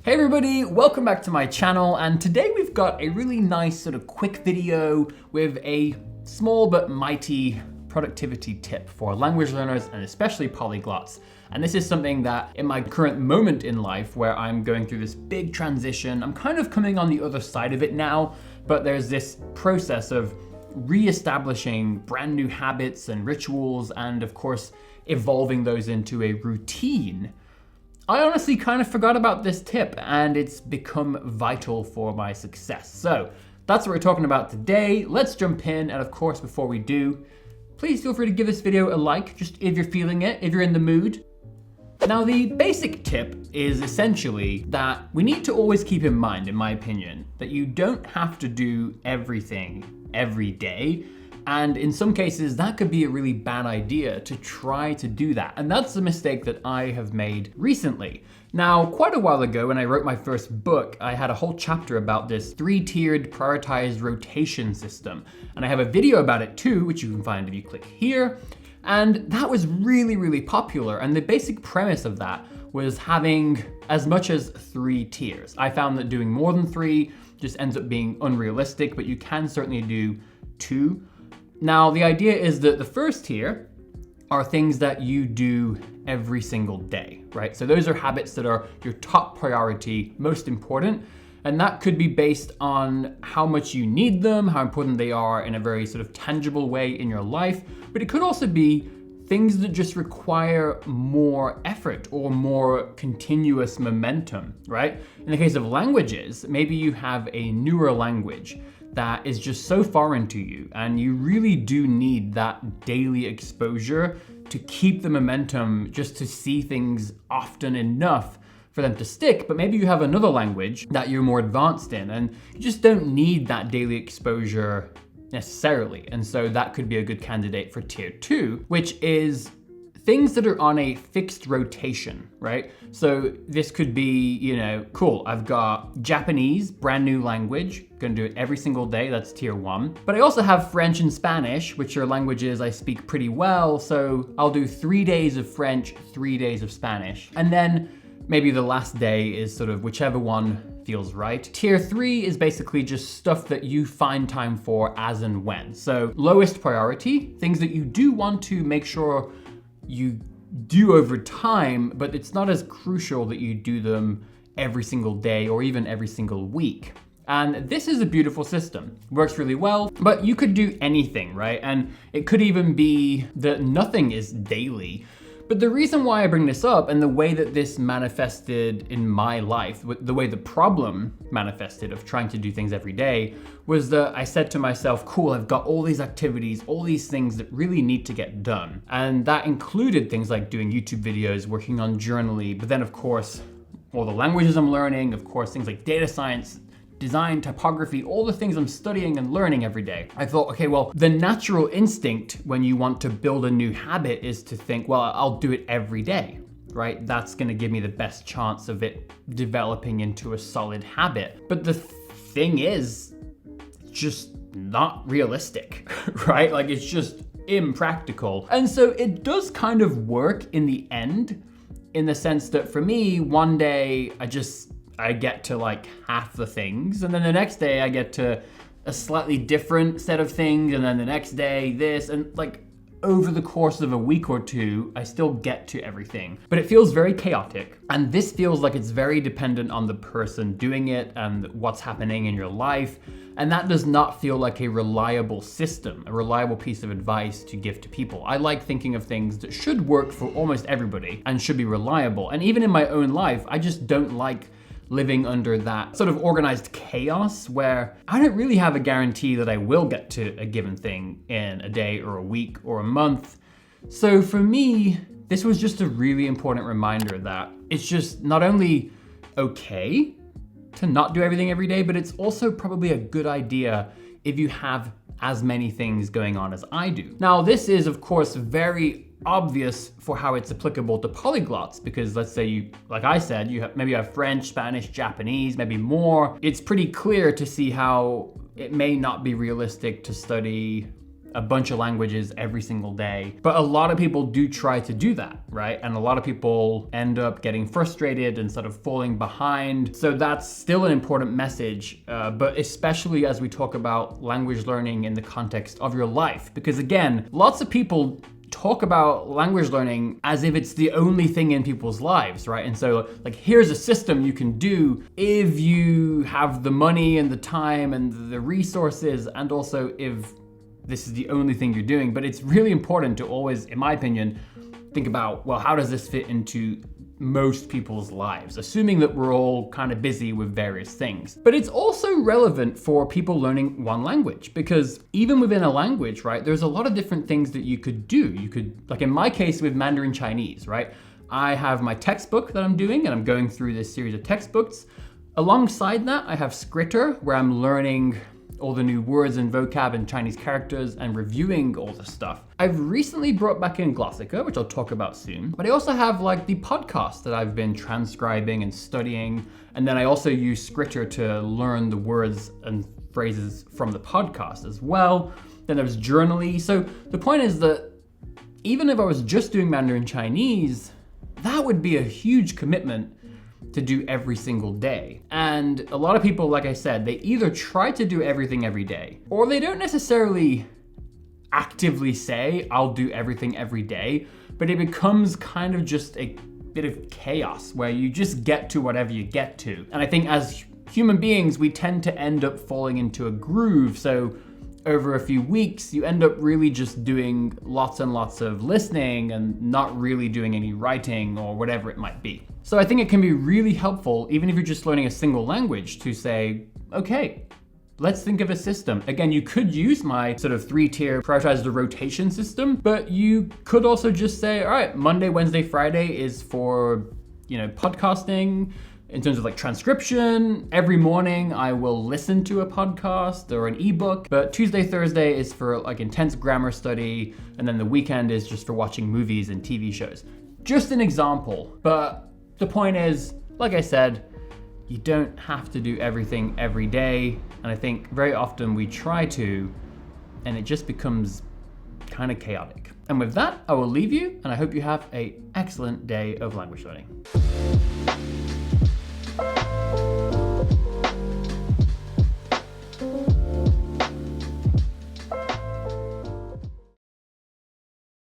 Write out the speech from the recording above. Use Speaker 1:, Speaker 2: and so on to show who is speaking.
Speaker 1: Hey everybody, welcome back to my channel, and today we've got a really nice sort of quick video with a small but mighty productivity tip for language learners and especially polyglots. And this is something that in my current moment in life where I'm going through this big transition, I'm kind of coming on the other side of it now, but there's this process of re-establishing brand new habits and rituals and of course evolving those into a routine. I honestly kind of forgot about this tip and it's become vital for my success. So that's what we're talking about today. Let's jump in, and of course before we do, please feel free to give this video a like, just if you're feeling it, if you're in the mood. Now the basic tip is essentially that we need to always keep in mind, in my opinion, that you don't have to do everything every day. And in some cases, that could be a really bad idea to try to do that. And that's the mistake that I have made recently. Now, quite a while ago, when I wrote my first book, I had a whole chapter about this 3-tiered prioritized rotation system. And I have a video about it too, which you can find if you click here. And that was really, really popular. And the basic premise of that was having as much as 3 tiers. I found that doing more than 3 just ends up being unrealistic, but you can certainly do 2. Now, the idea is that the first tier are things that you do every single day, right? So those are habits that are your top priority, most important. And that could be based on how much you need them, how important they are in a very sort of tangible way in your life. But it could also be things that just require more effort or more continuous momentum, right? In the case of languages, maybe you have a newer language that is just so foreign to you, and you really do need that daily exposure to keep the momentum, just to see things often enough for them to stick. But maybe you have another language that you're more advanced in and you just don't need that daily exposure necessarily. And so that could be a good candidate for tier 2, which is things that are on a fixed rotation, right? So this could be, cool, I've got Japanese, brand new language, gonna do it every single day, that's tier 1. But I also have French and Spanish, which are languages I speak pretty well, so I'll do 3 days of French, 3 days of Spanish. And then maybe the last day is sort of whichever one feels right. Tier 3 is basically just stuff that you find time for as and when. So lowest priority, things that you do want to make sure you do over time, but it's not as crucial that you do them every single day or even every single week. And this is a beautiful system. Works really well, but you could do anything, right? And it could even be that nothing is daily. But the reason why I bring this up and the way that this manifested in my life, the way the problem manifested of trying to do things every day, was that I said to myself, cool, I've got all these activities, all these things that really need to get done. And that included things like doing YouTube videos, working on Journaly, but then of course, all the languages I'm learning, of course, things like data science, design, typography, all the things I'm studying and learning every day. I thought, okay, well, the natural instinct when you want to build a new habit is to think, well, I'll do it every day, right? That's gonna give me the best chance of it developing into a solid habit. But the thing is, just not realistic, right? Like it's just impractical. And so it does kind of work in the end, in the sense that for me, one day I get to like half the things, and then the next day I get to a slightly different set of things, and then the next day this, and like over the course of a week or two, I still get to everything. But it feels very chaotic, and this feels like it's very dependent on the person doing it and what's happening in your life, and that does not feel like a reliable system, a reliable piece of advice to give to people. I like thinking of things that should work for almost everybody and should be reliable, and even in my own life, I just don't like living under that sort of organized chaos where I don't really have a guarantee that I will get to a given thing in a day or a week or a month. So for me, this was just a really important reminder that it's just not only okay to not do everything every day, but it's also probably a good idea if you have as many things going on as I do. Now, this is of course very obvious for how it's applicable to polyglots, because let's say you, like I said, maybe you have French, Spanish, Japanese, maybe more. It's pretty clear to see how it may not be realistic to study a bunch of languages every single day. But a lot of people do try to do that, right? And a lot of people end up getting frustrated and sort of falling behind. So that's still an important message, but especially as we talk about language learning in the context of your life. Because again, lots of people talk about language learning as if it's the only thing in people's lives, right? And so like, here's a system you can do if you have the money and the time and the resources, and also if this is the only thing you're doing. But it's really important to always, in my opinion, think about, well, how does this fit into most people's lives, assuming that we're all kind of busy with various things. But it's also relevant for people learning one language, because even within a language, right, there's a lot of different things that you could do. You could, like in my case with Mandarin Chinese, right, I have my textbook that I'm doing, and I'm going through this series of textbooks. Alongside that, I have Scritter, where I'm learning all the new words and vocab and Chinese characters and reviewing all the stuff. I've recently brought back in Glossica, which I'll talk about soon, but I also have like the podcast that I've been transcribing and studying, and then I also use Scritter to learn the words and phrases from the podcast as well. Then there's Journaly. So the point is that even if I was just doing Mandarin Chinese, that would be a huge commitment to do every single day. And a lot of people, like I said, they either try to do everything every day, or they don't necessarily actively say, I'll do everything every day, but it becomes kind of just a bit of chaos where you just get to whatever you get to. And I think as human beings, we tend to end up falling into a groove. So over a few weeks, you end up really just doing lots and lots of listening and not really doing any writing or whatever it might be. So I think it can be really helpful, even if you're just learning a single language, to say, okay, let's think of a system. Again, you could use my sort of 3-tier prioritized rotation system, but you could also just say, all right, Monday, Wednesday, Friday is for, podcasting. In terms of like transcription, every morning I will listen to a podcast or an ebook, but Tuesday, Thursday is for like intense grammar study, and then the weekend is just for watching movies and TV shows. Just an example, but the point is, like I said, you don't have to do everything every day, and I think very often we try to, and it just becomes kind of chaotic. And with that, I will leave you, and I hope you have an excellent day of language learning.